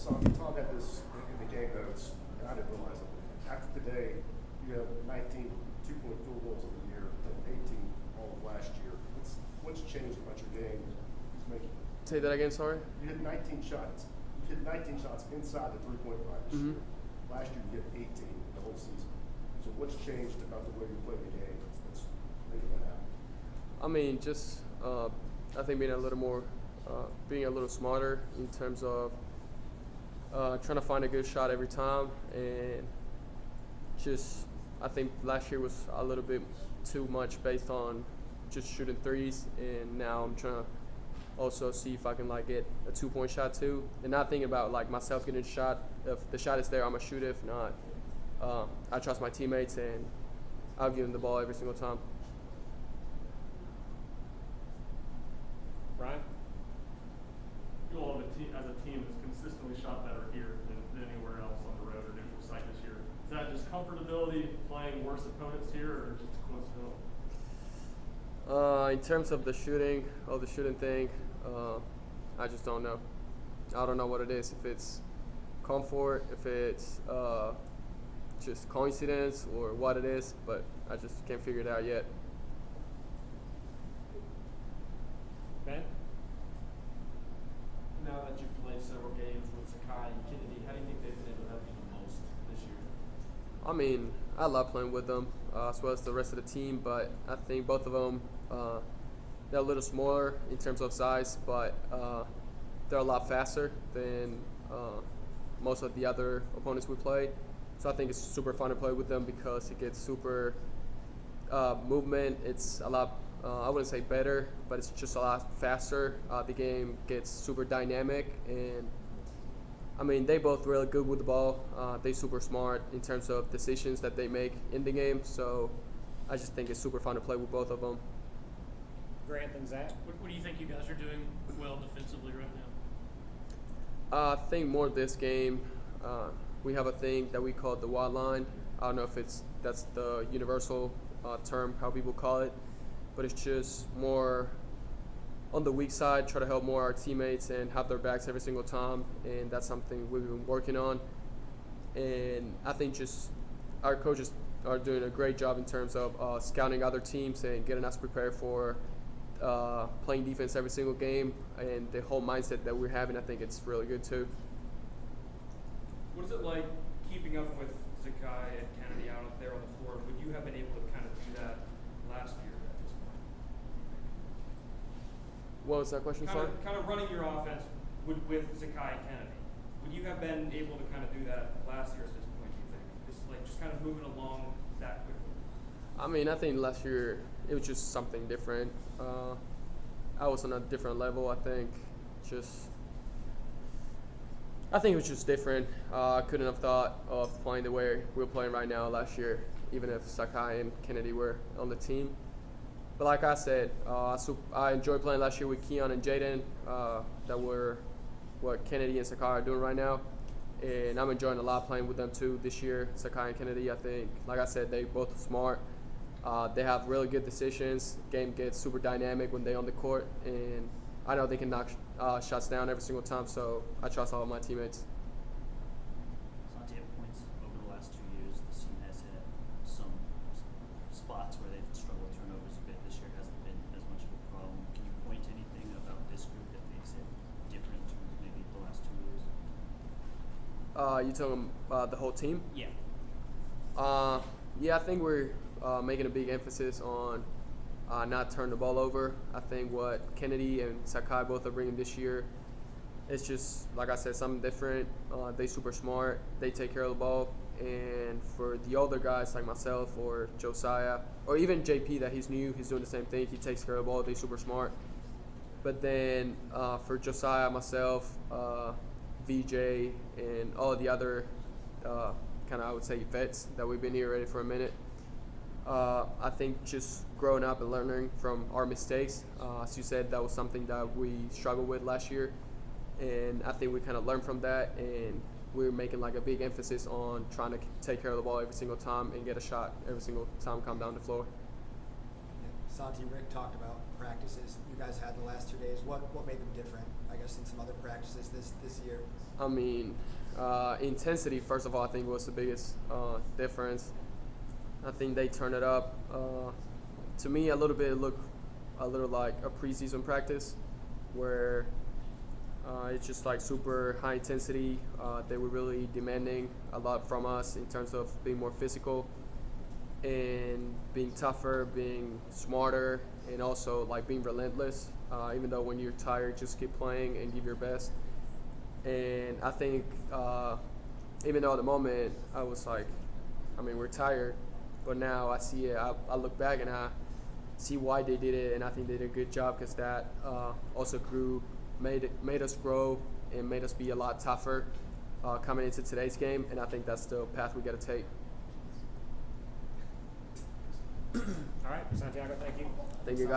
Tom had this in the game notes, and I didn't realize it. After today, you have 19 two-point field goals of the year and 18 all of last year. What's changed about your game? He's making. Say that again, sorry? You hit 19 shots. You hit 19 shots inside the three-point line this year. Last year, you hit 18 the whole season. So what's changed about the way you play the game that's making that happen? I mean, just I think being a little more, being a little smarter in terms of trying to find a good shot every time, and just I think last year was a little bit too much based on just shooting threes, and now I'm trying to also see if I can like get a 2-point shot too, and not thinking about like myself getting a shot. If the shot is there, I'm gonna shoot it. If not, I trust my teammates and I'll give them the ball every single time. Brian? You all as a team has consistently shot better here than anywhere else on the road or neutral site this year. Is that just comfortability playing worse opponents here, or just coincidental? In terms of the shooting thing, I just don't know. I don't know what it is. If it's comfort, if it's just coincidence, or what it is, but I just can't figure it out yet. Ben? Now that you've played several games with Sakai and Kennedy, how do you think they've been able to help you the most this year? I mean, I love playing with them as well as the rest of the team, but I think both of them, they're a little smaller in terms of size, but they're a lot faster than most of the other opponents we play. So I think it's super fun to play with them because it gets super movement. It's a lot, I wouldn't say better, but it's just a lot faster. The game gets super dynamic, and I mean, they both really good with the ball. They super smart in terms of decisions that they make in the game. So I just think it's super fun to play with both of them. Grant and Zach? What do you think you guys are doing well defensively right now? I think more this game, we have a thing that we call the wide line. I don't know if that's the universal term, how people call it, but it's just more on the weak side, try to help more our teammates and have their backs every single time, and that's something we've been working on. And I think just our coaches are doing a great job in terms of scouting other teams and getting us prepared for playing defense every single game, and the whole mindset that we're having, I think it's really good too. What is it like keeping up with Sakai and Kennedy out there on the floor? Would you have been able to kind of do that last year at this point? What was that question, sorry? Kind of running your offense with Sakai and Kennedy. Would you have been able to kind of do that last year at this point, do you think? Just kind of moving along that quickly? I mean, I think last year it was just something different. I was on a different level, I think. I think it was just different. I couldn't have thought of playing the way we're playing right now last year, even if Sakai and Kennedy were on the team. But like I said, I enjoyed playing last year with Keon and Jaden. That were what Kennedy and Sakai are doing right now. And I'm enjoying a lot playing with them too this year. Sakai and Kennedy, I think, like I said, they both smart. They have really good decisions. Game gets super dynamic when they're on the court, and I know they can knock shots down every single time, so I trust all of my teammates. Santiago points over the last 2 years, this team has had some spots where they've struggled with turnovers a bit. This year hasn't been as much of a problem. Can you point to anything about this group that makes it different to maybe the last 2 years? You talking the whole team? Yeah. Yeah, I think we're making a big emphasis on not turn the ball over. I think what Kennedy and Sakai both are bringing this year, it's just, like I said, something different. They super smart. They take care of the ball. And for the older guys like myself or Josiah, or even JP that he's new, he's doing the same thing. He takes care of the ball. They super smart. But then for Josiah, myself, VJ, and all of the other kind of, I would say, vets that we've been here already for a minute, I think just growing up and learning from our mistakes. As you said, that was something that we struggled with last year, and I think we kind of learned from that, and we're making like a big emphasis on trying to take care of the ball every single time and get a shot every single time come down the floor. Santi, Rick talked about practices you guys had in the last 2 days. What made them different, I guess, than some other practices this year? I mean, intensity, first of all, I think was the biggest difference. I think they turned it up. To me, a little bit, it looked a little like a preseason practice where it's just like super high intensity. They were really demanding a lot from us in terms of being more physical and being tougher, being smarter, and also like being relentless. Even though when you're tired, just keep playing and give your best. And I think even though at the moment I was like, I mean, we're tired, but now I see it. I look back and I see why they did it, and I think they did a good job because that also made us grow and made us be a lot tougher coming into today's game, and I think that's the path we got to take. All right, Santiago, thank you. Thank you, guys.